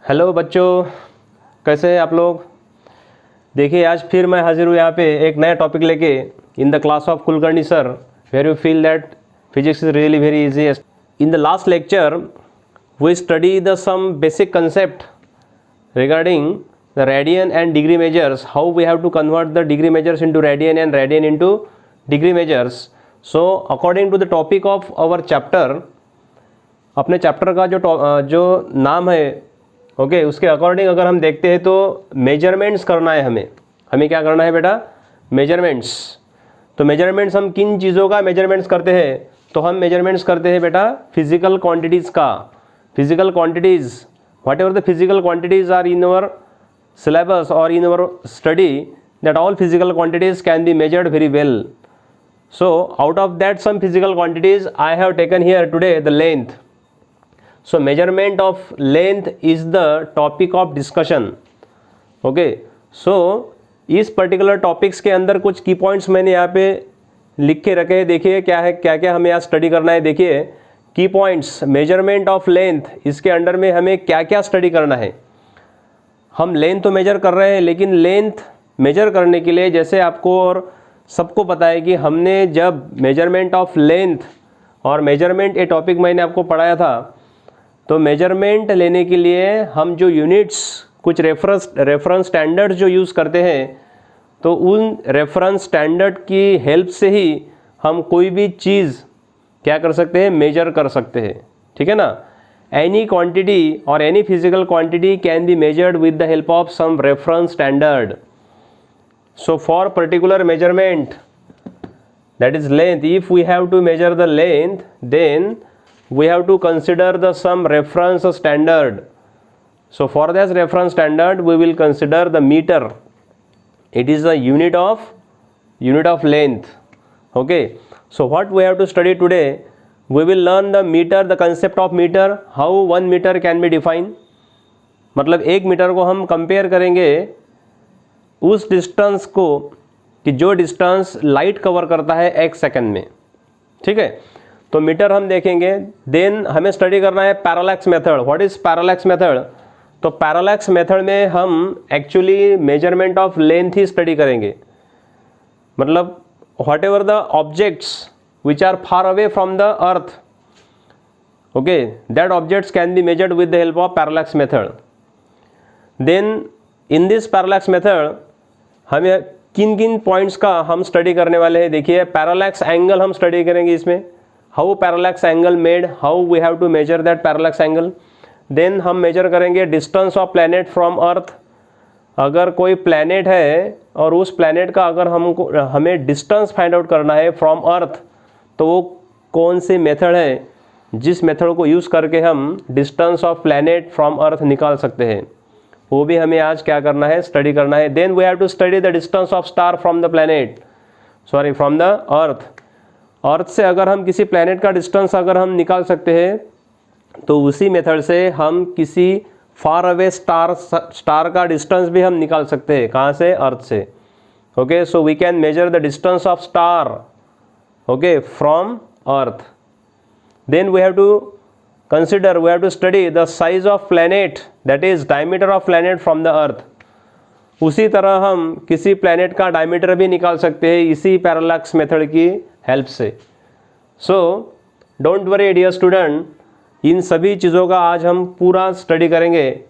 Hello बच्चों, कैसे हैं आप लोग। देखिए आज फिर मैं हाजिर हूँ यहाँ पे एक नया टॉपिक लेके in the class of Kulkarni sir, where you feel that physics is really very easy. In the last lecture we study the some basic concept regarding the radian and degree measures, how we have to convert the degree measures into radian and radian into degree measures. So according to the topic of our chapter, अपने chapter का जो नाम है okay उसके according अगर हम देखते हैं तो मेजरमेंट्स करना है हमें क्या करना है बेटा, मेजरमेंट्स। तो मेजरमेंट्स हम किन चीज़ों का मेजरमेंट्स करते हैं, तो हम मेजरमेंट्स करते हैं बेटा फिजिकल क्वांटिटीज़ का। Physical quantities, whatever the physical quantities are in our syllabus or in our study, that all physical quantities can be measured very well. So out of that some physical quantities I have taken here today the length. So measurement of length is the topic of discussion. Okay, so is particular topics के अंदर कुछ की points मैंने यहाँ पे लिख के रखे हैं। देखिए क्या है, क्या क्या हमें यहाँ स्टडी करना है। देखिए की पॉइंट्स, मेजरमेंट ऑफ लेंथ, इसके अंडर में हमें क्या क्या स्टडी करना है। हम लेंथ तो मेजर कर रहे हैं, लेकिन लेंथ मेजर करने के लिए जैसे आपको और सबको पता है कि हमने जब मेजरमेंट ऑफ लेंथ और मेजरमेंट ये टॉपिक मैंने आपको पढ़ाया था, तो मेजरमेंट लेने के लिए हम जो यूनिट्स, कुछ रेफरेंस स्टैंडर्ड जो यूज़ करते हैं, तो उन रेफरेंस स्टैंडर्ड की हेल्प से ही हम कोई भी चीज़ क्या कर सकते हैं, मेजर कर सकते हैं। ठीक है ना। एनी क्वांटिटी और any physical quantity can be measured with the help of some reference standard. So for particular measurement that is length, if we have to measure the length then we have to consider the some reference standard. So for this reference standard we will consider the meter. It is the unit of length. Okay, so what we have to study today, we will learn the meter, the concept of meter, how 1 meter can be defined. मतलब 1 metre को हम compare करेंगे उस distance को कि जो distance light cover करता है 1 second में। ठीक है, तो मीटर हम देखेंगे। देन हमें स्टडी करना है parallax method. What is parallax method? तो पैरालैक्स मेथड में हम एक्चुअली मेजरमेंट ऑफ लेंथ ही स्टडी करेंगे। मतलब whatever the objects which are far away from the earth, okay, that objects can be measured with the help of parallax method. Then in this parallax method हमें किन किन points का हम study करने वाले हैं। देखिए पैरालैक्स एंगल हम study करेंगे इसमें, how parallax angle made, how we have to measure that parallax angle. Then हम मेजर करेंगे distance of planet from earth. अगर कोई प्लैनेट है और उस प्लैनेट का अगर हमें डिस्टेंस फाइंड आउट करना है फ्रॉम अर्थ, तो वो कौन सी मेथड है जिस मेथड को यूज़ करके हम डिस्टेंस ऑफ प्लैनेट फ्रॉम अर्थ निकाल सकते हैं, वो भी हमें आज क्या करना है, स्टडी करना है। Then we have to study the distance of star from the planet, sorry from the earth. Earth से अगर हम किसी प्लैनेट का डिस्टेंस अगर हम निकाल सकते हैं, तो उसी मेथड से हम किसी फार अवे स्टार का डिस्टेंस भी हम निकाल सकते हैं। कहाँ से? अर्थ से। Okay, so we can measure the distance of star okay from earth. Then we have to consider, we have to study the size of planet, that is diameter of planet from the earth. उसी तरह हम किसी planet का diameter भी निकाल सकते हैं इसी parallax method की हेल्प से। So don't worry dear student, इन सभी चीज़ों का आज हम पूरा स्टडी करेंगे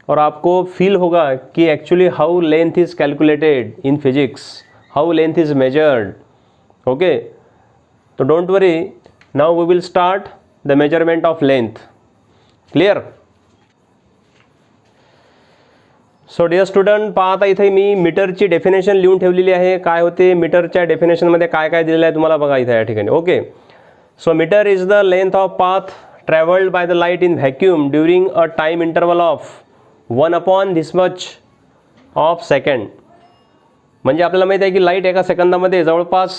और आपको फील होगा कि actually how length is calculated in physics, how length is measured. Okay, तो don't worry, now we will start the measurement of length. Clear? So dear student, पाहता इथे मी मीटरची डेफिनेशन लिहून ठेवलेली आहे. काय होते मीटरच्या डेफिनेशनमध्ये काय काय दिलेलं आहे तुम्हाला बघा इथे या ठिकाणी. Okay, so metre is the length of path traveled by the light in vacuum during a time interval of 1 upon this much of second. म्हणजे आपल्याला माहिती आहे की लाईट एका सेकंदामध्ये जवळपास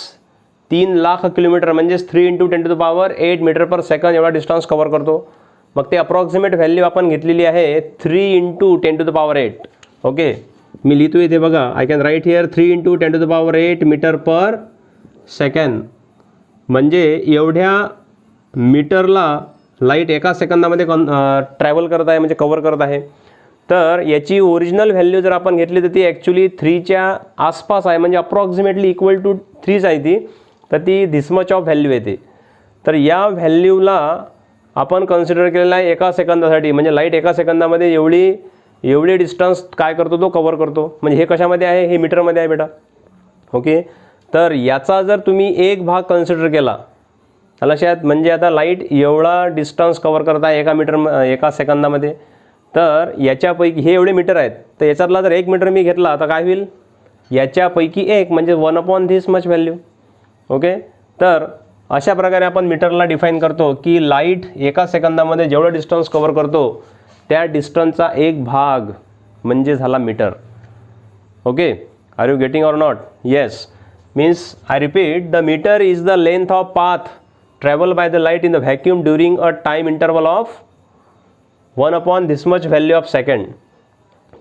3 लाख किलोमीटर म्हणजेच 3 × 10⁸ मीटर पर सेकंड एवढा डिस्टन्स कव्हर करतो. मग ते अप्रॉक्सिमेट व्हॅल्यू आपण घेतलेली आहे 3 × 10⁸. ओके, मी लिहितो इथे बघा, I can write here 3 × 10⁸ metre per second. म्हणजे एवढ्या मीटरला लाईट एका सेकंदामध्ये ट्रॅव्हल करत आहे, म्हणजे कव्हर करत आहे. तर याची ओरिजिनल व्हॅल्यू जर आपण घेतली तर ती ॲक्च्युली 3च्या आसपास आहे, म्हणजे अप्रॉक्सिमेटली इक्वल टू 3 आहे ती. तर ती धिस मच ऑफ व्हॅल्यू येते. तर या व्हॅल्यूला आपण कन्सिडर केलेला आहे एका सेकंदासाठी, म्हणजे लाईट एका सेकंदामध्ये एवढी डिस्टन्स काय करतो तो कव्हर करतो. म्हणजे हे कशामध्ये आहे, हे मीटरमध्ये आहे बेटा. ओके, तर याचा जर तुम्ही एक भाग कन्सिडर केला लक्षात, म्हणजे आता लाईट एवढा डिस्टन्स कव्हर करत आहे एका सेकंदामध्ये, तर याच्यापैकी हे एवढे मीटर आहेत, तर याच्यातला जर 1 मीटर मी घेतला तर काय होईल, याच्यापैकी 1 म्हणजे 1 धिस मच व्हॅल्यू. ओके, तर अशा प्रकारे आपण मीटरला डिफाईन करतो की लाईट एका सेकंदामध्ये जेवढं डिस्टन्स कव्हर करतो त्या डिस्टन्सचा एक भाग म्हणजे झाला metre. Okay, are you getting or not? Yes. Means I repeat, the metre is the length of path travel by the light in the vacuum during a time interval of 1 this much value of second.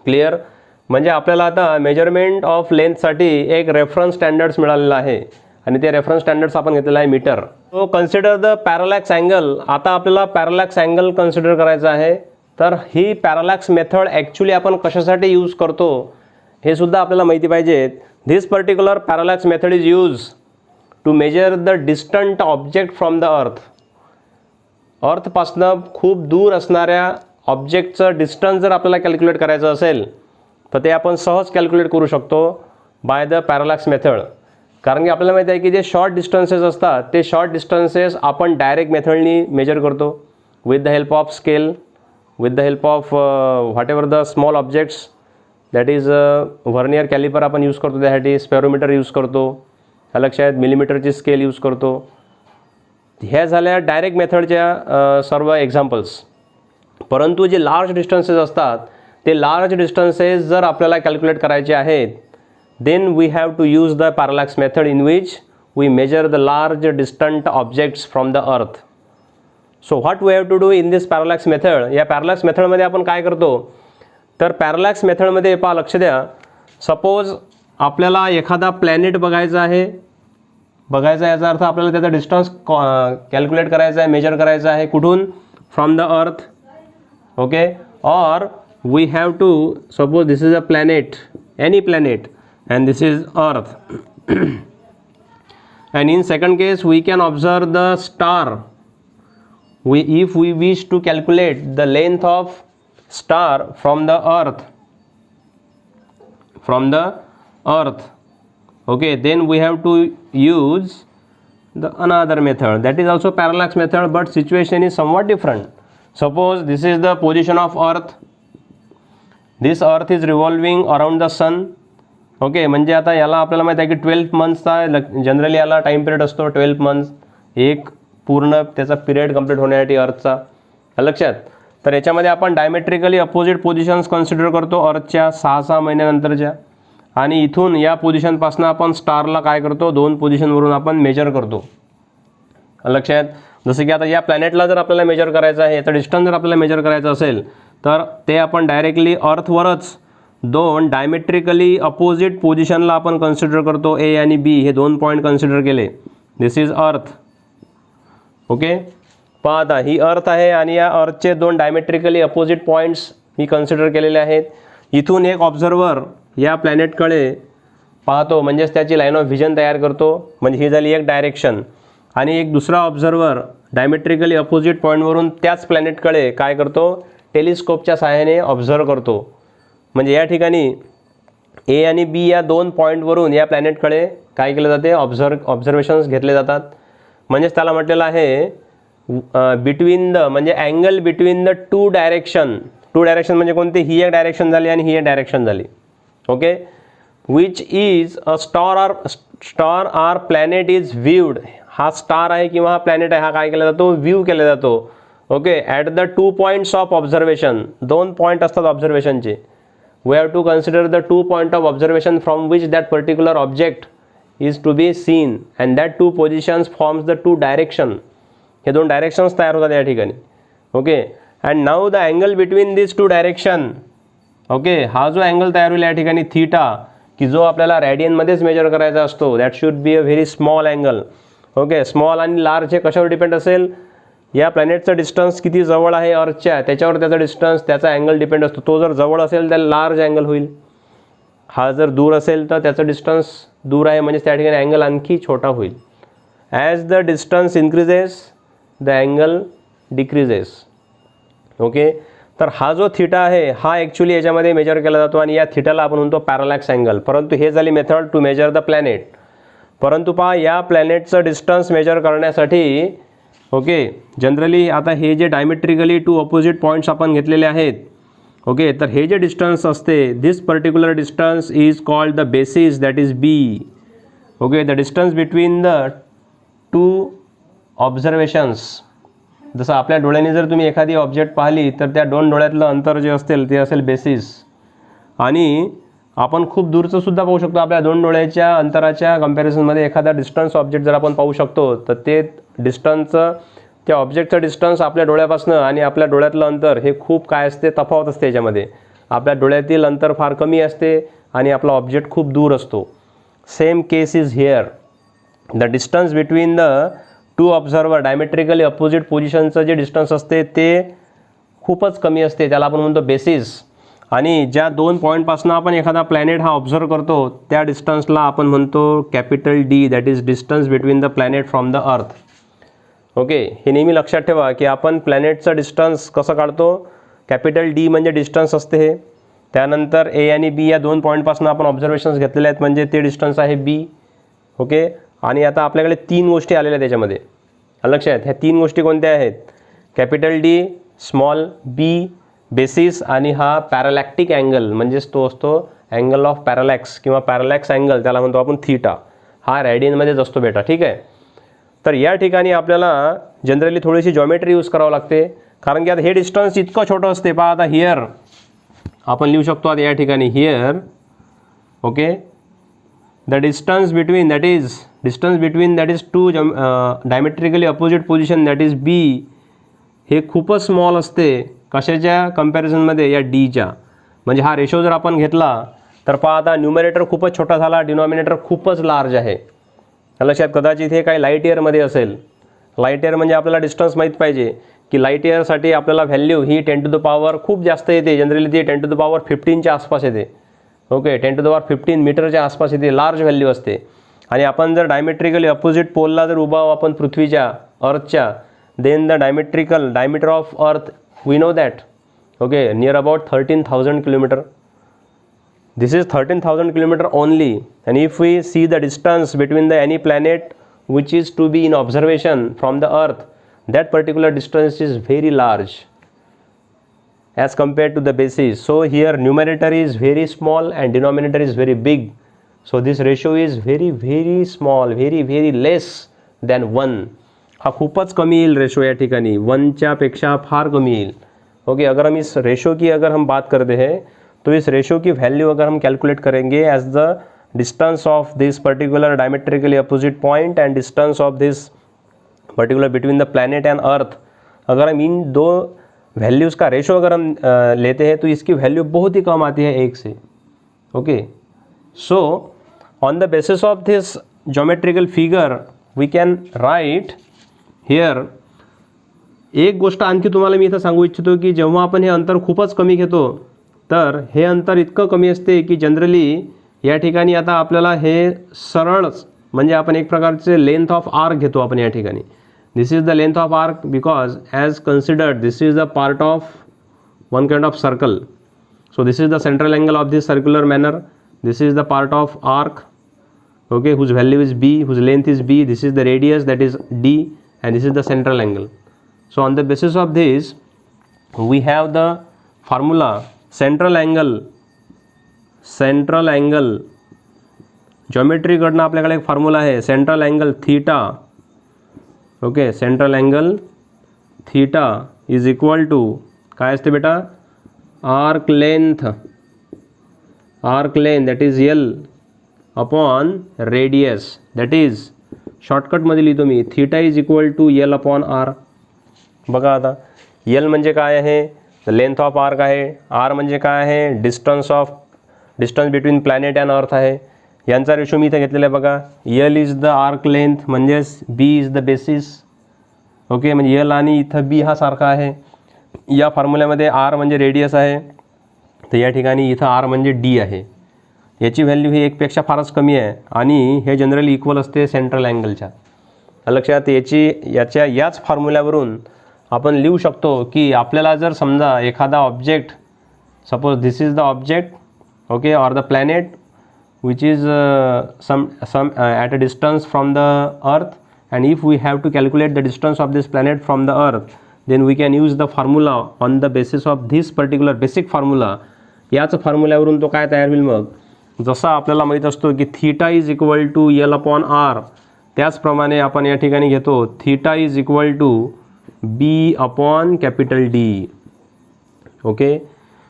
Clear? म्हणजे आपल्याला आता measurement of लेंथसाठी एक reference standards मिळालेला आहे आणि ते reference standards आपण घेतलेला आहे metre. So consider the parallax angle. आता आपल्याला पॅरालॅक्स अँगल कन्सिडर करायचा आहे. तर ही पॅरालॅक्स मेथड ॲक्च्युली आपण कशासाठी यूज करतो हे सुद्धा आपल्याला माहिती पाहिजे. This particular parallax method is use to measure the distant object from the earth. अर्थपासनं खूप दूर असणाऱ्या ऑब्जेक्टचं डिस्टन्स जर आपल्याला कॅल्क्युलेट करायचं असेल तर ते आपण सहज कॅल्क्युलेट करू शकतो बाय द पॅरालॅक्स मेथड. कारण की आपल्याला माहिती आहे की जे शॉर्ट डिस्टन्सेस असतात ते शॉर्ट डिस्टन्सेस आपण डायरेक्ट मेथडनी मेजर करतो with the help of scale, with the help of what ever the small objects, that is vernier calliper आपण यूज करतो, त्यासाठी स्पेरोमीटर यूज करतो, लक्षात, मिलीमीटरची स्केल यूज करतो. ह्या झाल्या डायरेक्ट मेथडच्या सर्व एक्झाम्पल्स. परंतु जे लार्ज डिस्टन्सेस असतात ते लार्ज डिस्टन्सेस जर आपल्याला कॅल्क्युलेट करायचे आहेत, then we have to use the parallax method in which we measure the large distant objects from the earth. So what we have to do in this parallax method? या parallax method मध्ये आपण काय करतो, तर parallax method मध्ये पहा, लक्ष द्या, सपोज आपल्याला एखादा प्लॅनेट बघायचा आहे, याचा अर्थ आपल्याला त्याचा डिस्टन्स कॅल्क्युलेट करायचा आहे, मेजर करायचा आहे, कुठून, फ्रॉम द अर्थ. ओके, और we have to suppose this is a planet, any planet, and this is earth. And in second case we can observe the star. If we wish to calculate the length of star from the earth, okay, then we have to use the another method, that is also parallax method, but situation is somewhat different. Suppose this is the position of earth, this earth is revolving around the sun. Okay, म्हणजे आता याला आपल्याला माहिती आहे की 12 मंथ्सचा generally याला time period असतो, 12 months, एक पूर्ण त्याचा पिरियड कंप्लीट होण्यासाठी अर्थचा, लक्षात. तर याच्यामध्ये आपण डायमेट्रिकली अपोजिट पोझिशन्स कन्सिडर करतो अर्थच्या 6 महिन्यानंतरच्या, आणि इथून या पोझिशनपासून आपण स्टारला काय करतो, 2 पोझिशनवरून आपण मेजर करतो, लक्षात. जसं की आता या प्लॅनेटला जर आपल्याला मेजर करायचं आहे, याचा डिस्टन्स जर आपल्याला मेजर करायचं असेल तर ते आपण डायरेक्टली अर्थवरच 2 डायमेट्रिकली अपोजिट पोझिशनला आपण कन्सिडर करतो. ए आणि बी हे 2 पॉईंट कन्सिडर केले, दिस इज अर्थ. ओके, पहा आता ही अर्थ आहे आणि या अर्थचे 2 डायमेट्रिकली अपोजिट पॉईंट्स मी कन्सिडर केलेले आहेत. इथून एक ऑब्झर्वर या प्लॅनेटकडे पाहतो, म्हणजेच त्याची लाईन ऑफ व्हिजन तयार करतो, म्हणजे ही झाली एक डायरेक्शन. आणि एक दुसरा ऑब्झर्वर डायमेट्रिकली अपोजिट पॉईंटवरून त्याच प्लॅनेटकडे काय करतो, टेलिस्कोपच्या सहाय्याने ऑब्झर्व करतो. म्हणजे या ठिकाणी ए आणि बी या 2 पॉईंटवरून या प्लॅनेटकडे काय केलं जाते, ऑब्झर्वेशन्स घेतले जातात. म्हणजेच त्याला म्हटलेलं आहे बिटवीन द, म्हणजे angle between the 2 direction. 2 direction म्हणजे कोणती, ही एक डायरेक्शन झाली आणि ही एक डायरेक्शन झाली. Okay, which is a star or planet is viewed. हा स्टार आहे किंवा हा प्लॅनेट आहे, हा काय केला जातो, व्ह्यू केला जातो. Okay, at the 2 points of observation. 2 point असतात ऑब्झर्वेशनचे. We have to consider the 2 point of observation from which that particular object is to be seen, and that 2 positions forms the 2 direction. हे 2 directions तयार होतात या ठिकाणी. Okay, and now the angle between this 2 direction. Okay, हा जो angle तयार होईल या ठिकाणी थीटा, की जो आपल्याला रॅडियनमध्येच मेजर करायचा असतो, that should be a very small angle. Okay, small आणि लार्ज हे कशावर डिपेंड असेल, या प्लॅनेटचं डिस्टन्स किती जवळ आहे अर्थच्या त्याच्यावर त्याचा डिस्टन्स, त्याचा अँगल डिपेंड असतो. तो जर जवळ असेल त्याला लार्ज अँगल होईल, हा जर दूर असेल तर त्याचं डिस्टन्स दूर आहे म्हणजे त्या ठिकाणी अँगल आणखी छोटा होईल. As the distance increases the angle decreases. Okay, तर हा जो थिटा आहे हा ॲक्च्युली याच्यामध्ये मेजर केला जातो आणि या थिटाला आपण म्हणतो पॅरालॅक्स अँगल. परंतु हे झाली method to measure the planet. परंतु पहा या प्लॅनेटचं डिस्टन्स मेजर करण्यासाठी ओके जनरली आता हे जे डायमेट्रिकली टू अपोजिट पॉईंट्स आपण घेतलेले आहेत. ओके, तर हे जे डिस्टन्स असते this particular distance is called the basis, that is B. Okay, the distance between the two observations. जसं आपल्या डोळ्याने जर तुम्ही एखादी ऑब्जेक्ट पाहिली तर त्या दोन डोळ्यातलं अंतर जे असेल ते असेल बेसिस. आणि आपण खूप दूरचं सुद्धा पाहू शकतो. आपल्या दोन डोळ्याच्या अंतराच्या कम्पॅरिझनमध्ये एखादा डिस्टन्स ऑब्जेक्ट जर आपण पाहू शकतो तर ते डिस्टन्सचं, त्या ऑब्जेक्टचं डिस्टन्स आपल्या डोळ्यापासून आणि आपल्या डोळ्यातलं अंतर हे खूप काय असते, तफावत असते. याच्यामध्ये आपल्या डोळ्यातील अंतर फार कमी असते आणि आपला ऑब्जेक्ट खूप दूर असतो. Same case is here. The distance between the two observer diametrically opposite पोझिशनचं जे डिस्टन्स असते ते खूपच कमी असते, त्याला आपण म्हणतो बेसिस. आणि ज्या दोन पॉईंटपासून आपण एखादा प्लॅनेट हा ऑब्झर्व करतो त्या डिस्टन्सला आपण म्हणतो capital D, that is distance between the planet from the earth. Okay, हे नेहमी लक्षात ठेवा की आपण प्लॅनेटचं डिस्टन्स कसं काढतो. कॅपिटल डी म्हणजे डिस्टन्स असते हे. त्यानंतर ए आणि बी या दोन पॉईंटपासून आपण ऑब्झर्वेशन्स घेतलेले आहेत म्हणजे ते डिस्टन्स आहे बी. ओके, आणि आता आपल्याकडे तीन गोष्टी आलेल्या आहेत त्याच्यामध्ये. लक्षात, ह्या तीन गोष्टी कोणत्या आहेत. कॅपिटल डी, स्मॉल बी, बेसिस आणि हा पॅरालॅक्टिक अँगल म्हणजेच तो असतो अँगल ऑफ पॅरालॅक्स किंवा पॅरालॅक्स अँगल, त्याला म्हणतो आपण थीटा. हा रॅडियनमध्येच असतो बेटा. ठीक आहे, तर या ठिकाणी आपल्याला जनरली थोडीशी जॉमेट्री यूज करावं लागते कारण की आता हे डिस्टन्स इतकं छोटं असते. पहा आता हिअर आपण लिहू शकतो आता या ठिकाणी here. Okay, the distance between that is two diametrically opposite position that is B हे खूपच स्मॉल असते. कशाच्या कम्पॅरिझनमध्ये, या डीच्या. म्हणजे हा रेशो जर आपण घेतला तर पहा आता न्यूमरेटर खूपच छोटा झाला, डिनॉमिनेटर खूपच लार्ज आहे. लक्षात, कदाचित हे काही लाईट इयरमध्ये असेल. लाईट इयर म्हणजे आपल्याला डिस्टन्स माहीत पाहिजे की लाईट इयरसाठी आपल्याला व्हॅल्यू ही 10 टू द पॉवर खूप जास्त येते. जनरली ती 10 टू द पॉवर 15च्या आसपास येते. ओके, 10 टू द पॉवर 15 मीटरच्या आसपास येते, लार्ज व्हॅल्यू असते. आणि आपण जर डायमेट्रिकली अपोजिट पोलला जर उभा आपण पृथ्वीच्या, अर्थच्या, then the diameter of earth we know that. Okay, near about 13,000 kilometre. This is 13,000 kilometer only, and if we see the distance between the any planet which is to be in observation from the earth, that particular distance is very large as compared to the basis. So here numerator is very small and denominator is very big. So this ratio is very very small, very less than 1. हा खूपच कमी येईल ratio या ठिकाणी, 1च्या पेक्षा फार कमी येईल. ओके, अगर हम इस रेशो की अगर हम बात करते हैं तो इस रेशो की वैल्यू अगर हम कैलकुलेट करेंगे as the distance of this particular diametrically opposite point and distance of this particular between the planet and earth, अगर हम इन दो वैल्यूज़ का रेशो अगर हम लेते हैं तो इसकी वैल्यू बहुत ही कम आती है 1 से. Okay, so on the basis of this geometrical figure we can write here. एक गोष्ट आणखी तुम्हाला मी इथं सांगू इच्छितो की जेव्हा आपण हे अंतर खूपच कमी घेतो तर हे अंतर इतकं कमी असते की जनरली या ठिकाणी आता आपल्याला हे सरळच म्हणजे आपण एक प्रकारचे लेंथ ऑफ आर्क घेतो आपण या ठिकाणी. This is the length of arc because as considered this is the part of one kind of circle. So this is the central angle of this circular manner. This is the part of arc. Okay, whose value is b, whose length is b. This is the radius, that is d, and this is the central angle. So on the basis of this we have the formula central angle geometry कडनं आपल्याकडे एक formula आहे central angle theta. Okay, central angle theta is equal to काय असते बेटा, arc length that is L upon radius, that is शॉर्टकटमध्ये लिहितो मी theta is equal to L upon R. बघा आता एल म्हणजे काय आहे, लेंथ ऑफ आर्क आहे. आर म्हणजे काय आहे, डिस्टन्स बिटवीन प्लॅनेट अँड अर्थ आहे. यांचा रेशो मी इथे घेतलेला आहे बघा. L is the arc length म्हणजेच बी इज द बेसिस. ओके, म्हणजे एल आणि इथं बी हा सारखा आहे. या फॉर्म्युल्यामध्ये आर म्हणजे रेडियस आहे, तर या ठिकाणी इथं आर म्हणजे डी आहे. याची व्हॅल्यू ही एकपेक्षा फारच कमी आहे आणि हे जनरली इक्वल असते सेंट्रल अँगलच्या. लक्षात याच फॉर्म्युल्यावरून आपण लिहू शकतो की आपल्याला जर समजा एखादा object, suppose this is the object, okay, और the planet which is some at a distance from the earth, and if we have to calculate the distance of this planet from the earth, then we can use the formula on the basis of this particular basic formula. याच फॉर्म्युल्यावरून तो काय तयार होईल मग, जसा आपल्याला माहीत असतो की theta is equal to L upon R, त्याचप्रमाणे आपण या ठिकाणी घेतो theta is equal to B upon capital D. Okay,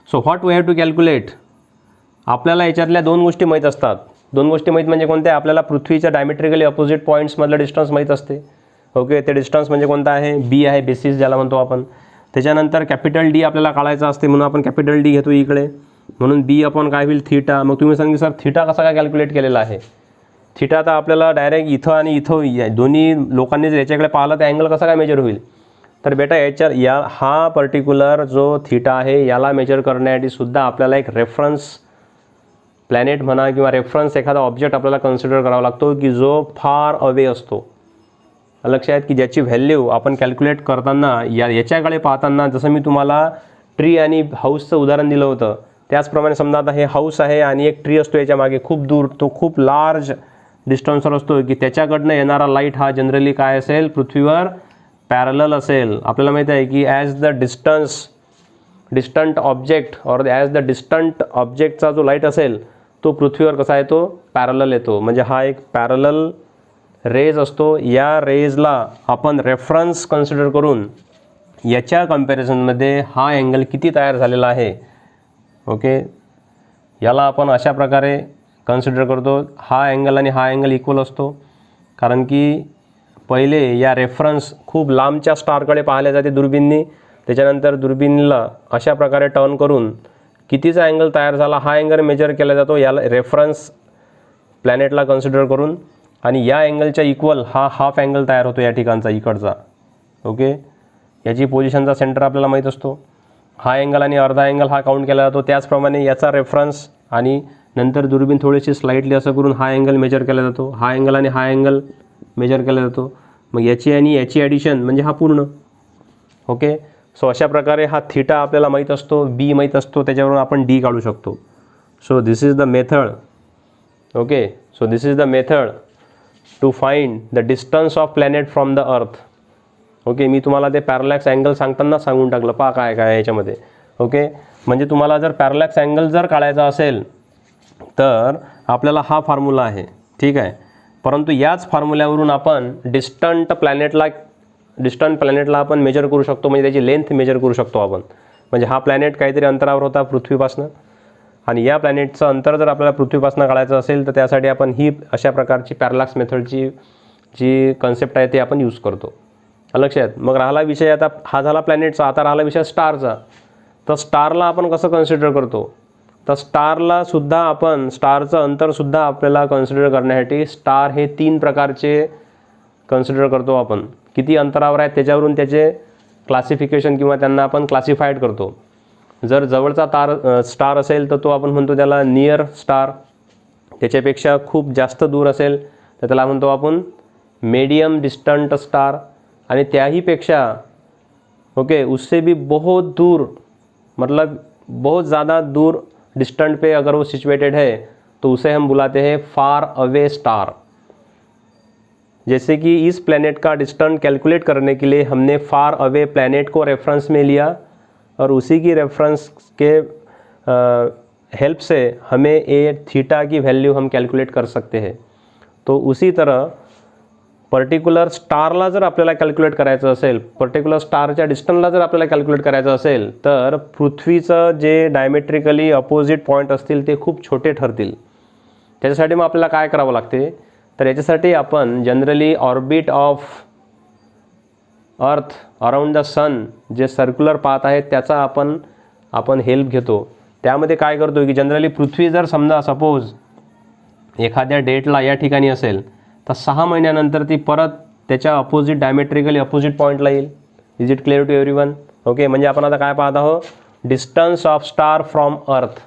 so what we have to calculate. आपल्याला याच्यातल्या दोन गोष्टी माहीत असतात. दोन गोष्टी माहीत म्हणजे कोणत्या, आपल्याला पृथ्वीच्या डायमेट्रिकली अपोजिट पॉईंट्समधलं डिस्टन्स माहीत असते. ओके, ते डिस्टन्स म्हणजे कोणता आहे, बी आहे, बेसिस ज्याला म्हणतो आपण. त्याच्यानंतर कॅपिटल डी आपल्याला काढायचा असते, म्हणून आपण कॅपिटल डी घेतो इकडे, म्हणून बी अपॉन काय होईल थीटा. मग तुम्ही सांगितलं सर थीटा कसा काय कॅल्क्युलेट केलेला आहे. थीटा तर आपल्याला डायरेक्ट इथं आणि इथं दोन्ही लोकांनी जर याच्याकडे पाहिलं तर अँगल कसा काय मेजर होईल. तर बेटा हा पर्टिक्युलर जो थीटा आहे याला मेजर करण्यासाठी सुद्धा आपल्याला एक रेफरन्स प्लॅनेट म्हणा किंवा रेफरन्स एखादा ऑब्जेक्ट आपल्याला कन्सिडर करावा लागतो की जो फार अवे असतो. लक्षात आहे की ज्याची व्हॅल्यू आपण कॅल्क्युलेट करताना याच्याकडे पाहताना, जसं मी तुम्हाला ट्री आणि हाऊसचं उदाहरण दिलं होतं, त्याचप्रमाणे समजा आता हे हाऊस आहे आणि एक ट्री असतो याच्या मागे खूप दूर, तो खूप लार्ज डिस्टन्सवर असतो की त्याच्याकडनं येणारा लाईट हा जनरली काय असेल, पृथ्वीवर पॅरलल असेल. आपल्याला माहीत आहे की ॲज द डिस्टंट ऑब्जेक्ट और ॲज द डिस्टंट ऑब्जेक्टचा जो लाईट असेल तो पृथ्वीवर कसा येतो, पॅरलल येतो. म्हणजे हा एक पॅरलल रेज असतो. या रेजला आपण रेफरन्स कन्सिडर करून याच्या कम्पॅरिझनमध्ये हा अँगल किती तयार झालेला आहे, ओके, याला आपण अशा प्रकारे कन्सिडर करतो. हा अँगल आणि हा अँगल इक्वल असतो, कारण की पहिले या रेफरन्स खूप लांबच्या स्टारकडे पाहिले जाते दुर्बिणनी, त्याच्यानंतर दुर्बिणीला अशा प्रकारे टर्न करून कितीचा अँगल तयार झाला हा अँगल मेजर केला जातो याला रेफरन्स प्लॅनेटला कन्सिडर करून, आणि या अँगलच्या इक्वल हा हाफ अँगल तयार होतो या ठिकाणचा इकडचा. ओके, याची पोझिशनचा सेंटर आपल्याला माहीत असतो. हा अँगल आणि अर्धा अँगल हा काउंट केला जातो. त्याचप्रमाणे याचा रेफरन्स आणि नंतर दुर्बीण थोडीशी स्लाइटली असं करून हा अँगल मेजर केला जातो. हा अँगल आणि हा अँगल मेजर केला जातो. मग याची आणि याची ॲडिशन म्हणजे हा पूर्ण. ओके, सो अशा प्रकारे हा थीटा आपल्याला माहीत असतो, बी माहीत असतो, त्याच्यावरून आपण डी काढू शकतो. So this is the method. Okay, so this is the method to find the distance of planet from the earth. Okay, मी तुम्हाला ते पॅरलॅक्स अँगल सांगताना सांगून टाकलं, पहा काय काय याच्यामध्ये. ओके, म्हणजे तुम्हाला जर पॅरलॅक्स अँगल जर काढायचा असेल तर आपल्याला हा फॉर्म्युला आहे, ठीक आहे. परंतु याच फॉर्म्युल्यावरून आपण डिस्टंट प्लॅनेटला आपण मेजर करू शकतो, म्हणजे त्याची लेंथ मेजर करू शकतो आपण. म्हणजे हा प्लॅनेट काहीतरी अंतरावर होता पृथ्वीपासून, आणि या प्लॅनेटचं अंतर जर आपल्याला पृथ्वीपासून काढायचं असेल तर त्यासाठी आपण ही अशा प्रकारची पॅरलॅक्स मेथडची जी कन्सेप्ट आहे ते आपण यूज करतो. लक्षात. मग राहिला विषय, आता हा झाला प्लॅनेटचा, आता राहिला विषय स्टारचा. तर स्टारला आपण कसं कन्सिडर करतो, तर स्टारला सुद्धा आपण स्टारचं अंतरसुद्धा आपल्याला कन्सिडर करण्यासाठी स्टार हे 3 प्रकारचे कन्सिडर करतो आपण. किती अंतरावर आहेत त्याच्यावरून त्याचे क्लासिफिकेशन किंवा त्यांना आपण क्लासिफाईड करतो. जर जवळचा स्टार असेल तर तो आपण म्हणतो त्याला नियर स्टार. त्याच्यापेक्षा खूप जास्त दूर असेल तर त्याला म्हणतो आपण मीडियम डिस्टंट स्टार. आणि त्याहीपेक्षा ओके उससे भी बहुत दूर, मतलब बहुत ज़्यादा दूर डिस्टेंट पे अगर वो सिचुएटेड है तो उसे हम बुलाते हैं फार अवे स्टार. जैसे कि इस प्लैनेट का डिस्टेंस कैलकुलेट करने के लिए हमने फार अवे प्लैनेट को रेफरेंस में लिया और उसी की रेफरेंस के हेल्प से हमें ए थीटा की वैल्यू हम कैलकुलेट कर सकते हैं. तो उसी तरह पर्टिक्युलर स्टारला जर आपल्याला कॅल्क्युलेट करायचं असेल, पर्टिक्युलर स्टारच्या डिस्टन्सला जर आपल्याला कॅल्क्युलेट करायचं असेल तर पृथ्वीचं जे डायमेट्रिकली अपोजिट पॉईंट असतील ते खूप छोटे ठरतील. त्याच्यासाठी मग आपल्याला काय करावं लागते, तर याच्यासाठी आपण generally orbit of earth around the sun जे सर्क्युलर पाथ आहेत त्याचा आपण हेल्प घेतो. त्यामध्ये काय करतो की जनरली पृथ्वी जर समजा सपोज एखाद्या डेटला या ठिकाणी असेल तर 6 महिन्यानंतर ती परत त्याच्या अपोजिट डायमेट्रिकली अपोजिट पॉईंटला येईल. Is it clear to everyone? Okay, म्हणजे आपण आता काय पाहत आहोत, distance of star from earth.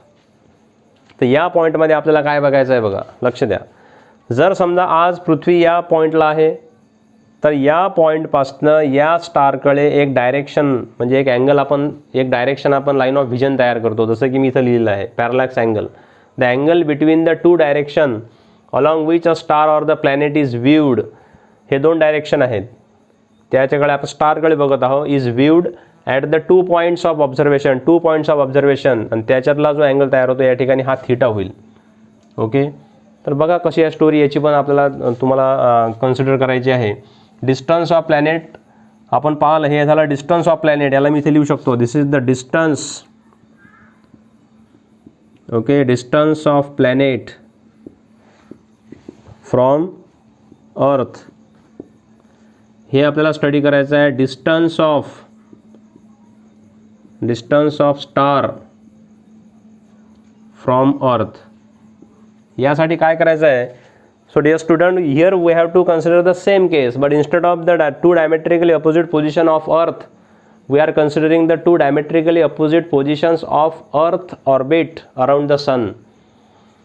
तर या पॉईंटमध्ये आपल्याला काय बघायचं आहे बघा, लक्ष द्या. जर समजा आज पृथ्वी या पॉईंटला आहे, तर या पॉईंटपासनं या स्टारकडे एक डायरेक्शन म्हणजे एक अँगल एक डायरेक्शन आपण लाईन ऑफ व्हिजन तयार करतो. जसं की मी इथं लिहिलेलं आहे, parallax angle. The angle between the two direction along which a star or the planet is viewed. हे दोन डायरेक्शन आहेत, त्याच्याकडे आपण स्टारकडे बघत आहोत. Is viewed at the 2 points of observation, 2 points of observation, आणि त्याच्यातला जो अँगल तयार होतो या ठिकाणी हा थीटा होईल. ओके, तर बघा कशी आहे स्टोरी, याची पण आपल्याला तुम्हाला कन्सिडर करायची आहे. डिस्टन्स ऑफ प्लॅनेट आपण पाहिलं, हे झालं डिस्टन्स ऑफ प्लॅनेट. याला मी इथे लिहू शकतो, this is the distance. Okay, distance of planet from earth. हे आपल्याला स्टडी करायचं आहे. डिस्टन्स ऑफ स्टार फ्रॉम अर्थ. यासाठी काय करायचं आहे? So dear student, here we have to consider the same case, but instead of the two diametrically opposite position of earth, we are considering the two diametrically opposite positions of earth orbit around the sun.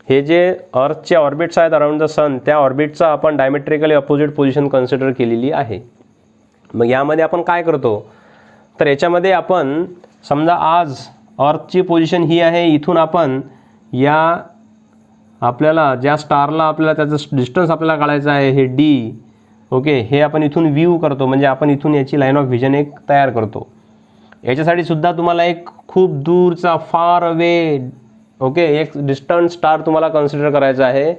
हे जे अर्थचे orbits आहेत around the सन, त्या ऑर्बिटचा आपण diametrically opposite position consider केलेली आहे. मग यामध्ये आपण काय करतो, तर याच्यामध्ये आपण समजा आज अर्थची पोझिशन ही आहे, इथून आपण या आपल्याला ज्या स्टारला आपल्याला त्याचं डिस्टन्स आपल्याला काढायचं आहे, हे डी. ओके, हे आपण इथून व्ह्यू करतो, म्हणजे आपण इथून याची लाईन ऑफ व्हिजन एक तयार करतो. याच्यासाठी सुद्धा तुम्हाला एक खूप दूरचा फार अवे, ओके, एक डिस्टन्स स्टार तुम्हाला कन्सिडर करायचा आहे,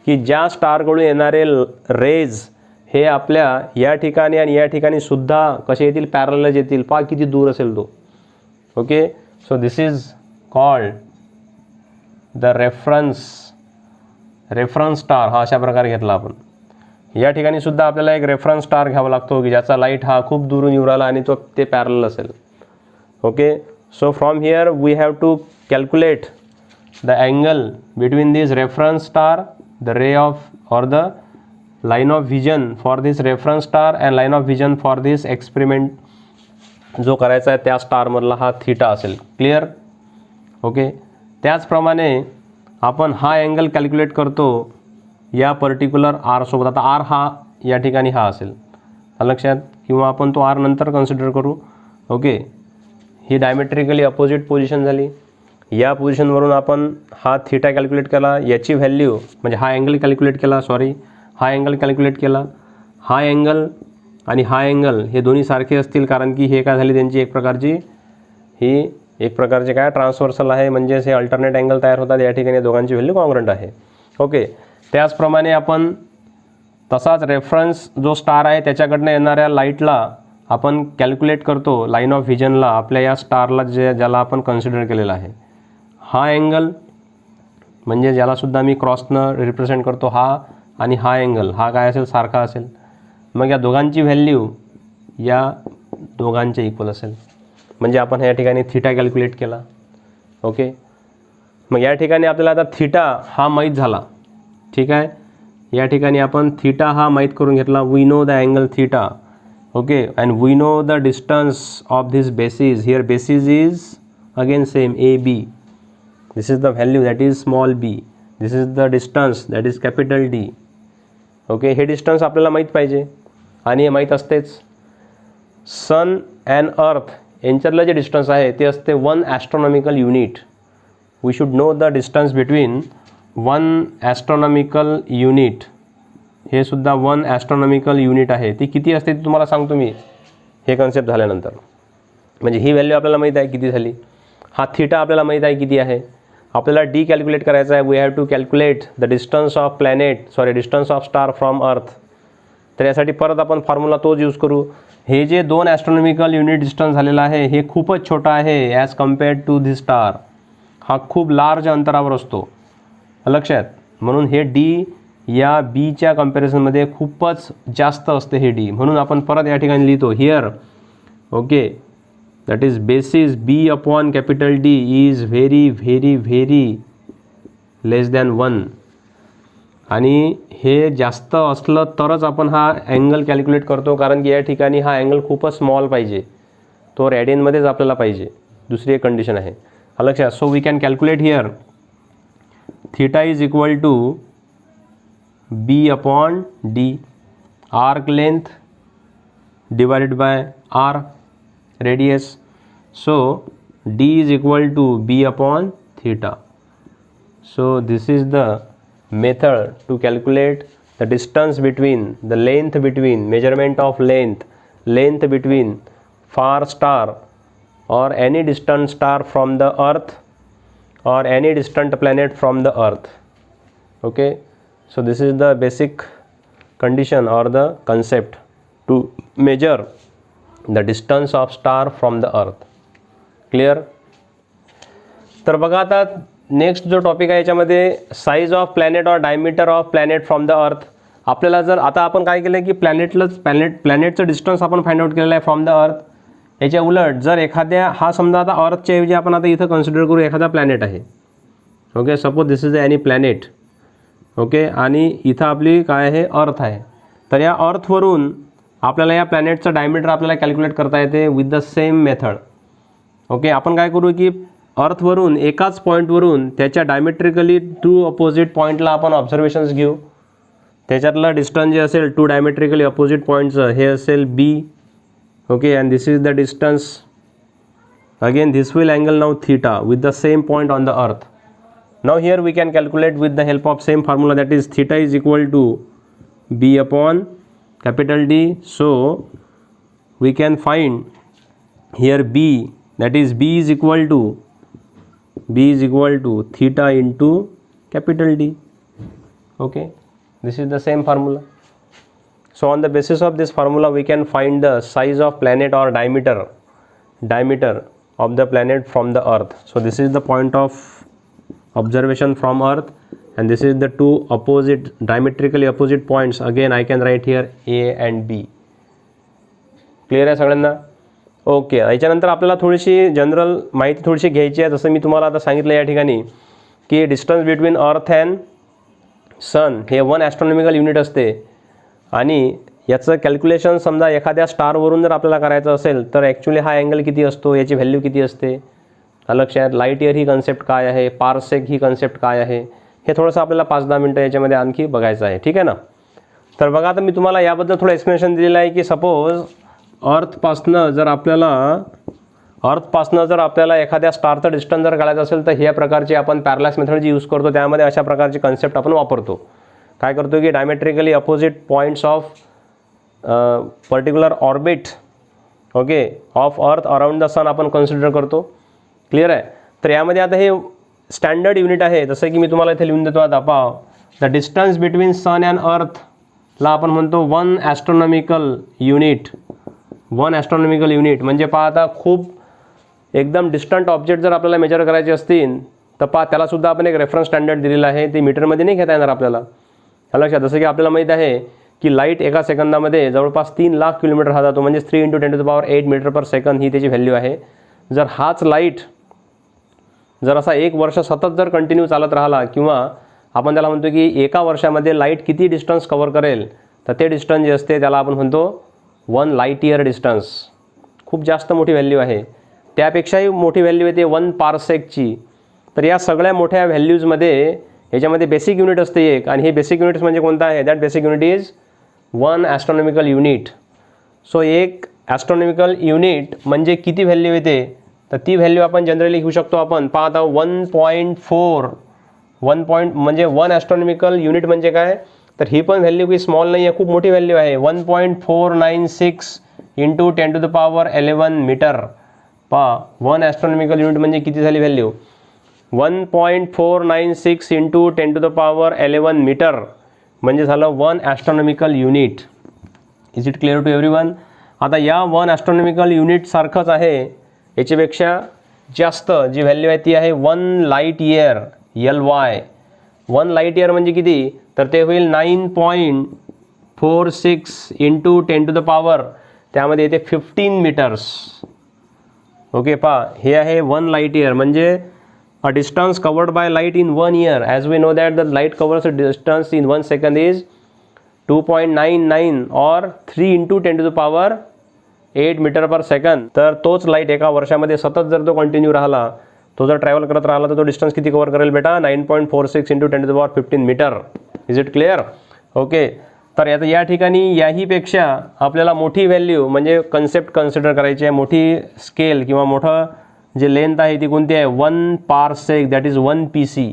की ज्या स्टारकडून येणारे रेज हे आपल्या या ठिकाणी आणि या ठिकाणी सुद्धा कसे येतील, पॅरलल येतील. पहा किती दूर असेल तो. Okay, so this is called the reference star. हा अशा प्रकारे घेतला आपण. या ठिकाणी सुद्धा आपल्याला एक रेफरन्स स्टार घ्यावा लागतो, की ज्याचा लाईट हा खूप दूरून येऊ राहिला आणि ते पॅरलल असेल. Okay, so from here we have to calculate the angle between this reference star, the ray of or the line of vision for this reference star and line of vision for this experiment जो करायचा आहे त्या स्टारमधला हा theta असेल. Clear? Okay, त्याचप्रमाणे आपण हा angle calculate करतो या पर्टिक्युलर आर सोबत. आता आर हा या ठिकाणी हा असेल लक्षात, किंवा आपण तो आर नंतर कन्सिडर करू. ओके, ही डायमेट्रिकली अपोजिट पोझिशन झाली. या पोझिशनवरून आपण हा थीटा कॅल्क्युलेट केला, याची व्हॅल्यू म्हणजे हा अँगल कॅल्क्युलेट केला, हा अँगल कॅल्क्युलेट केला. हा अँगल आणि हा अँगल हे दोन्ही सारखे असतील, कारण की हे काय झाली त्यांची एक प्रकारचे काय ट्रान्सव्हर्सल आहे, म्हणजेच हे अल्टरनेट अँगल तयार होतात. या ठिकाणी दोघांची व्हॅल्यू कॉन्ग्रंट आहे. ओके, त्याचप्रमाणे आपण तसाच रेफरन्स जो स्टार आहे त्याच्याकडनं येणाऱ्या लाईटला आपण कॅल्क्युलेट करतो, लाईन ऑफ व्हिजनला आपल्या या स्टारला ज्याला आपण कन्सिडर केलेला आहे. हा अँगल म्हणजे ज्यालासुद्धा मी क्रॉसनं रिप्रेझेंट करतो, हा आणि हा अँगल हा काय असेल, सारखा असेल. मग या दोघांची व्हॅल्यू या दोघांच्या इक्वल असेल, म्हणजे आपण या ठिकाणी थीटा कॅल्क्युलेट केला. ओके, मग या ठिकाणी आपल्याला आता थीटा हा माहीत झाला. ठीक आहे, या ठिकाणी आपण थीटा हा माहीत करून घेतला. We know the angle theta. Okay, and we know the distance of this basis. Here basis is again same A B. This is the value that is small B. This is the distance that is capital D. Okay, हे distance आपल्याला माहीत पाहिजे आणि हे माहीत असतेच. सन and अर्थ यांच्यातलं जे डिस्टन्स आहे ते असते 1 astronomical unit. We should know the distance between 1 astronomical unit. हे सुद्धा 1 ॲस्ट्रॉनॉमिकल युनिट आहे. ती किती असते ती तुम्हाला सांगतो मी हे कन्सेप्ट झाल्यानंतर. म्हणजे ही व्हॅल्यू आपल्याला माहीत आहे किती झाली. हा थीटा आपल्याला माहीत आहे किती आहे. आपल्याला डी कॅल्क्युलेट करायचा आहे. We have to calculate the distance of distance of star from earth. तर यासाठी परत आपण फॉर्म्युला तोच यूज करू. हे जे 2 ॲस्ट्रॉनॉमिकल युनिट डिस्टन्स झालेला आहे हे खूपच छोटा आहे as compared to this star. हा खूप लार्ज अंतरावर असतो लक्षात. म्हणून हे डी या बीच्या कम्पॅरिझनमध्ये खूपच जास्त असते हे डी. म्हणून आपण परत या ठिकाणी लिहितो here. Okay, that is basis B upon capital D is very very very less than 1. आणि हे जास्त असलं तरच आपण हा अँगल कॅल्क्युलेट करतो, कारण की या ठिकाणी हा अँगल खूपच स्मॉल पाहिजे, तो रेडियनमध्येच आपल्याला पाहिजे. दुसरी एक कंडिशन आहे, लक्षात. So we can calculate here theta is equal to B upon D, arc length divided by r radius. So d is equal to b upon theta. So this is the method to calculate the distance between, the length between, measurement of length between far star or any distant star from the earth or any distant planet from the earth. Okay, so this is the basic condition or the concept to measure the distance of star from the earth. Clear? तर बघा आता next जो topic आहे याच्यामध्ये size of planet और diameter of planet from the अर्थ. आपल्याला जर आता आपण काय केलं की प्लॅनेटचं डिस्टन्स आपण फाइंड आउट केलेलं आहे फ्रॉम द अर्थ. याच्या उलट जर एखाद्या, हा समजा आता अर्थच्या ऐवजी आपण आता इथं कन्सिडर करू एखादा प्लॅनेट आहे. Okay, suppose this is any planet. Okay, आणि इथं आपली काय आहे, अर्थ आहे. तर या अर्थवरून आपल्याला या प्लॅनेटचं डायमीटर आपल्याला कॅल्क्युलेट करता येते with the same method. Okay, आपण काय करू की अर्थवरून एकाच पॉईंटवरून त्याच्या डायमेट्रिकली टू अपोजिट पॉईंटला आपण ऑब्झर्वेशन्स घेऊ. त्याच्यातलं डिस्टन्स जे असेल टू डायमेट्रिकली अपोजिट पॉईंटचं हे असेल B. Okay, and this is the distance. Again this will angle now theta with the same point on the earth. Now here we can calculate with the help of same formula, that is theta is equal to B upon capital D. So we can find here B, that is B is equal to theta into capital D. Okay, this is the same formula. So on the basis of this formula we can find the size of planet or diameter of the planet from the earth. So this is the point of observation from earth, and this is the two opposite, diametrically opposite points. Again I can write here A and B. Clear आहे सगळ्यांना? Okay, याच्यानंतर आपल्याला थोडीशी general माहिती थोडीशी घ्यायची आहे. जसं मी तुम्हाला आता सांगितलं या ठिकाणी की डिस्टन्स बिटवीन अर्थ अँड सन हे 1 ॲस्ट्रॉनॉमिकल युनिट असते. आणि याचं कॅल्क्युलेशन समजा एखाद्या स्टारवरून जर आपल्याला करायचं असेल तर ॲक्च्युली हा अँगल किती असतो, याची व्हॅल्यू किती असते, लक्षात. लाईट इयर ही कन्सेप्ट काय आहे, पारसेक ही कन्सेप्ट काय आहे, हे थोडंसं आपल्याला 5-10 मिनटं याच्यामध्ये आणखी बघायचं आहे. ठीक आहे ना. तर बघा आता मी तुम्हाला याबद्दल थोडं एक्सप्लेनेशन दिलेलं आहे की सपोज अर्थपासनं जर आपल्याला एखाद्या स्टारचं डिस्टन्स जर काढायचं असेल तर ह्या प्रकारची आपण पॅरलॅक्स मेथड जी यूज करतो त्यामध्ये अशा प्रकारची कन्सेप्ट आपण वापरतो. काय करतो की diametrically opposite points of particular orbit, okay, of earth around the sun आपण कन्सिडर करतो. क्लिअर आहे. तर यामध्ये आता हे स्टँडर्ड युनिट आहे, जसं की मी तुम्हाला इथे लिहून देतो. आता पहा, the distance between sun and अर्थला आपण म्हणतो 1 ॲस्ट्रॉनॉमिकल युनिट. 1 ॲस्ट्रॉनॉमिकल युनिट म्हणजे पहा आता खूप एकदम डिस्टंट ऑब्जेक्ट जर आपल्याला मेजर करायचे असतील तर पहा त्यालासुद्धा आपण एक रेफरन्स स्टँडर्ड दिलेलं आहे. ते मीटरमध्ये नाही घेता येणार आपल्याला, लक्षात. जसं की आपल्याला माहीत आहे की लाईट एका सेकंदामध्ये जवळपास 3 लाख किलोमीटर हा जातो, म्हणजे 3 × 10⁸ मीटर पर सेकंद ही त्याची व्हॅल्यू आहे. जर हाच लाईट जर असा 1 वर्ष सतत जर कंटिन्यू चालत राहिला, किंवा आपण त्याला म्हणतो की एका वर्षामध्ये लाईट किती डिस्टन्स कव्हर करेल, तर ते डिस्टन्स जे असते त्याला आपण म्हणतो 1 लाईट इयर डिस्टन्स. खूप जास्त मोठी व्हॅल्यू आहे. त्यापेक्षाही मोठी व्हॅल्यू येते 1 पारसेकची. तर या सगळ्या मोठ्या व्हॅल्यूजमध्ये याच्यामध्ये बेसिक युनिट असते एक, आणि हे बेसिक युनिट्स म्हणजे कोणता आहे, that basic unit is 1 astronomical unit. So एक ॲस्ट्रॉनॉमिकल युनिट म्हणजे किती व्हॅल्यू येते, तर ती व्हॅल्यू आपण जनरली घेऊ शकतो. आपण पाहता 1.4 म्हणजे 1 ॲस्ट्रॉनॉमिकल युनिट म्हणजे काय, तर ही पण व्हॅल्यू काही स्मॉल नाही आहे, खूप मोठी व्हॅल्यू आहे. 1.496 × 10⁻11 मीटर. पहा 1 ॲस्ट्रॉनॉमिकल युनिट म्हणजे किती झाली व्हॅल्यू, 1.496 × 10⁻11 मीटर म्हणजे झालं 1 astronomical unit. Is it clear to everyone? आता या 1 ॲस्ट्रॉनॉमिकल युनिट सारखंच आहे, याच्यापेक्षा जास्त जी व्हॅल्यू आहे ती आहे 1 light year, LY. 1 light year म्हणजे किती, तर ते होईल 9.46 × 10⁻, त्यामध्ये येते 15 मीटर्स. ओके, पहा हे आहे 1 लाईट इयर म्हणजे a distance covered by light in 1 year, as we know that the light covers a distance in 1 second is 2.99 or 3 into 10 to the power 8 metre per second. तर तोच light एका वर्षामध्ये सतत जर तो कंटिन्यू राहिला, तो जर ट्रॅव्हल करत राहिला तर तो डिस्टन्स किती कव्हर करेल बेटा? 9.46 into 10 to the power 15 metre. Is it clear? Okay. तर आता या ठिकाणी याहीपेक्षा आपल्याला मोठी व्हॅल्यू म्हणजे कन्सेप्ट कन्सिडर करायची आहे. मोठी स्केल किंवा मोठं जे लेंथ आहे ती कोणती आहे? 1 पारसेक, दॅट इज 1 PC.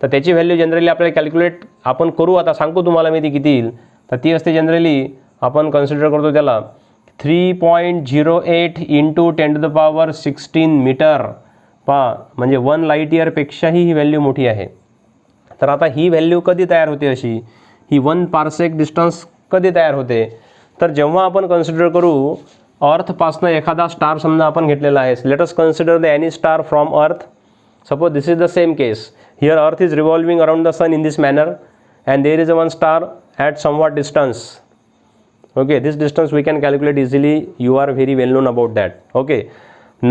तर त्याची व्हॅल्यू जनरली आपल्याला कॅल्क्युलेट आपण करू. आता सांगतो तुम्हाला मी ती किती येईल. तर ती असते जनरली आपण कन्सिडर करतो त्याला 3.08 into 10 to the power 16 metre. म्हणजे 1 लाईट इयरपेक्षाही ही व्हॅल्यू मोठी आहे. तर आता ही व्हॅल्यू कधी तयार होते अशी? ही 1 पारसेक डिस्टन्स कधी तयार होते? तर जेव्हा आपण कन्सिडर करू अर्थपासनं एखादा स्टार समजा आपण घेतलेला आहे. Let us consider the any star from earth. Suppose this is the same case. Here earth is revolving around the sun in this manner and there is a one star at somewhat distance. Okay, this distance we can calculate easily. You are very well known about that. Okay,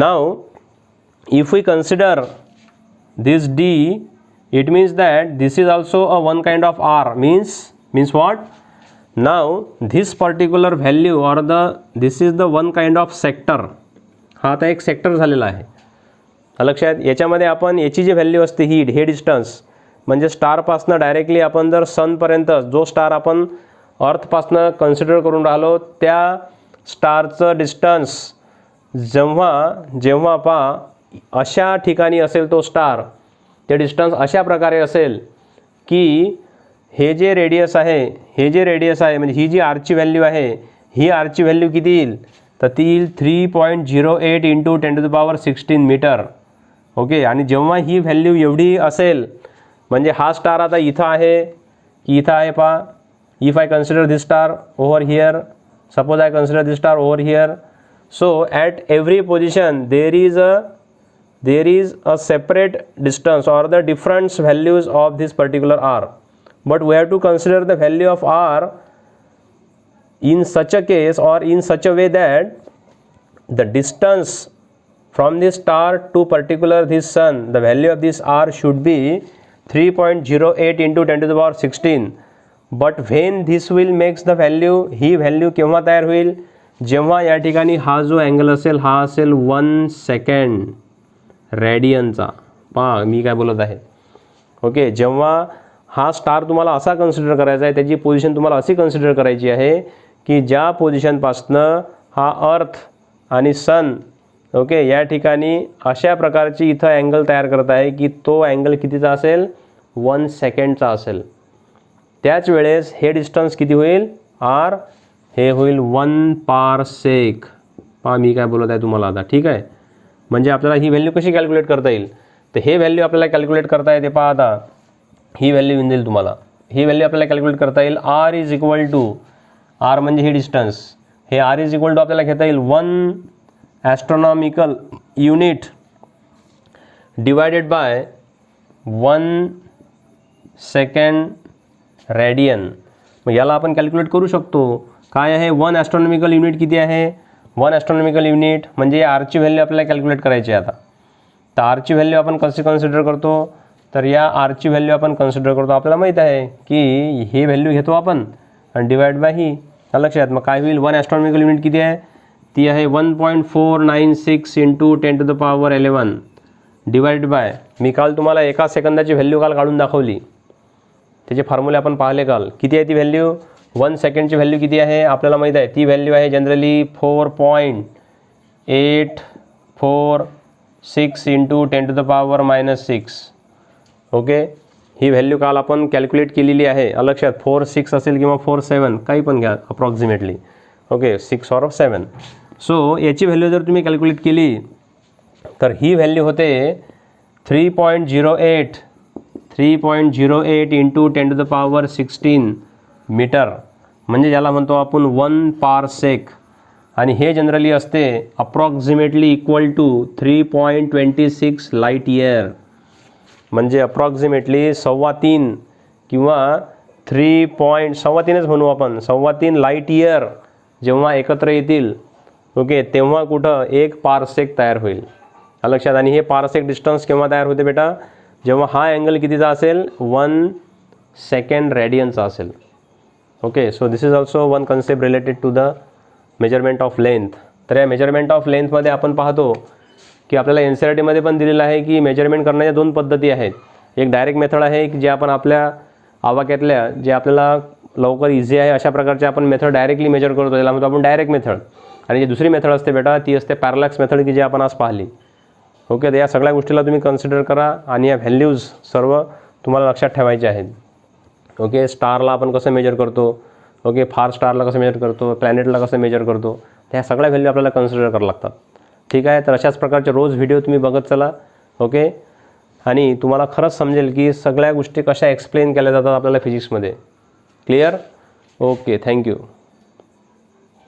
now if we consider this D, it means that this is also a one kind of R. Means what? Now this particular value or this is the one kind of sector. हा आता एक sector झालेला आहे. लक्षात. याच्यामध्ये आपण याची जी value असते ही हे डिस्टन्स म्हणजे स्टारपासनं डायरेक्टली आपण जर सनपर्यंत जो स्टार आपण अर्थपासनं कन्सिडर करून राहिलो त्या स्टारचं डिस्टन्स जेव्हा अशा ठिकाणी असेल तो स्टार, ते डिस्टन्स अशा प्रकारे असेल की हे जे रेडियस आहे म्हणजे ही जी आरची व्हॅल्यू आहे, ही आरची व्हॅल्यू किती येईल? तर ती येईल 3.08 into 10 to the power 16 metre. Okay. आणि जेव्हा ही व्हॅल्यू एवढी असेल म्हणजे हा स्टार आता इथं आहे की इथं आहे पहा. If I consider this star over here, suppose I consider this star over here. So at every position there is a separate distance or the different values of this particular R. But we have to consider the value of R in such a case or in such a way that the distance from this star to particular this sun, the value of this R should be 3.08 into 10 to the power 16. But when this will makes the value, he value केव्हा तयार होईल? जेव्हा या ठिकाणी हा जो angle असेल हा असेल 1 सेकंड रेडियनचा. पहा मी काय बोलत आहे. ओके. जेव्हा हा स्टार तुम्हाला असा कन्सिडर करायचा आहे, त्याची पोझिशन तुम्हाला अशी कन्सिडर करायची आहे की ज्या पोझिशनपासनं हा अर्थ आणि सन ओके या ठिकाणी अशा प्रकारची इथं अँगल तयार करत आहे की तो अँगल कितीचा असेल? 1 सेकंडचा असेल. त्याच वेळेस हे डिस्टन्स किती होईल? R हे होईल 1 पारसेक. पहा मी काय बोलत आहे तुम्हाला आता. ठीक आहे. म्हणजे आपल्याला ही व्हॅल्यू कशी कॅल्क्युलेट करता येईल? तर हे व्हॅल्यू आपल्याला कॅल्क्युलेट करता येते. पहा आता ही व्हॅल्यू येऊन जाईल तुम्हाला. ही व्हॅल्यू आपल्याला कॅल्क्युलेट करता येईल. R is equal to, R म्हणजे हे डिस्टन्स, हे R इज इक्वल टू आपल्याला घेता येईल 1 astronomical unit divided by 1 second radian. मग याला आपण कॅल्क्युलेट करू शकतो. काय आहे 1 ॲस्ट्रॉनॉमिकल युनिट किती आहे? 1 ॲस्ट्रॉनॉमिकल युनिट म्हणजे आरची व्हॅल्यू आपल्याला कॅल्क्युलेट करायची आहे. आता तर आरची व्हॅल्यू आपण कशी कन्सिडर करतो? तर या आरची व्हॅल्यू आपण कन्सिडर करतो. आपल्याला माहीत आहे की हे व्हॅल्यू घेतो आपण आणि डिवाइड बाय ही. लक्षात. मग काय होईल? 1 ॲस्ट्रॉनॉमिकल युनिट किती आहे? ती आहे 1.496 into 10 to the power 11 divide by, मी काल तुम्हाला एका सेकंदाची व्हॅल्यू काल काढून दाखवली, त्याचे फॉर्म्युले आपण पाहिले काल. किती आहे ती व्हॅल्यू? 1 सेकंडची व्हॅल्यू किती आहे आपल्याला माहीत आहे. ती व्हॅल्यू आहे generally 4.846 into 10 to the power -6. Okay. ही व्हॅल्यू काल आपण कॅल्क्युलेट केलेली आहे. लक्षात. 4.6 असेल किंवा 4.7 काही पण घ्या अप्रॉक्सिमेटली. ओके. 6 or 7. सो याची व्हॅल्यू जर तुम्ही कॅल्क्युलेट केली तर ही व्हॅल्यू होते 3.08 into 10 to the power 16 metre, म्हणजे ज्याला म्हणतो आपण 1 पारसेक. आणि हे जनरली असते approximately equal to 3.26 light year, म्हणजे अप्रॉक्सिमेटली 3.25 किंवा 3.3 म्हणू आपण. 3.25 लाईट इयर जेव्हा एकत्र येतील ओके तेव्हा कुठं 1 पारसेक तयार होईल. लक्षात. आणि हे पारसेक डिस्टन्स केव्हा तयार होते बेटा, जेव्हा हा अँगल कितीचा असेल 1 सेकंड रेडियनचा असेल. Okay, so this is also one concept related to the measurement of length. तर या मेजरमेंट ऑफ लेंथमध्ये आपण पाहतो की आपल्याला एन सी आर टीमध्ये पण दिलेलं आहे की मेजरमेंट करण्याच्या 2 पद्धती आहेत. एक डायरेक्ट मेथड आहे की जे आपण आपल्या आवाक्यातल्या जे आपल्याला लवकर इझी आहे अशा प्रकारचे आपण मेथड डायरेक्टली मेजर करतो, त्याला म्हणतो आपण डायरेक्ट मेथड. आणि जी दुसरी मेथड असते बेटा ती असते पॅरलॅक्स मेथड की जी आपण आज पाहिली. ओके, तर या सगळ्या गोष्टीला तुम्ही कन्सिडर करा आणि या व्हॅल्यूज सर्व तुम्हाला लक्षात ठेवायचे आहेत. ओके, स्टारला आपण कसं मेजर करतो, ओके, फार स्टारला कसं मेजर करतो, प्लॅनेटला कसं मेजर करतो, ह्या सगळ्या व्हॅल्यू आपल्याला कन्सिडर करावं लागतात. ठीक आहे, तर अशाच प्रकारचे रोज व्हिडिओ तुम्ही बघत चला. ओके, आणि तुम्हाला खरंच समजेल की सगळ्या गोष्टी कशा एक्सप्लेन केल्या जातात आपल्याला फिजिक्समध्ये. क्लिअर? Okay, thank you.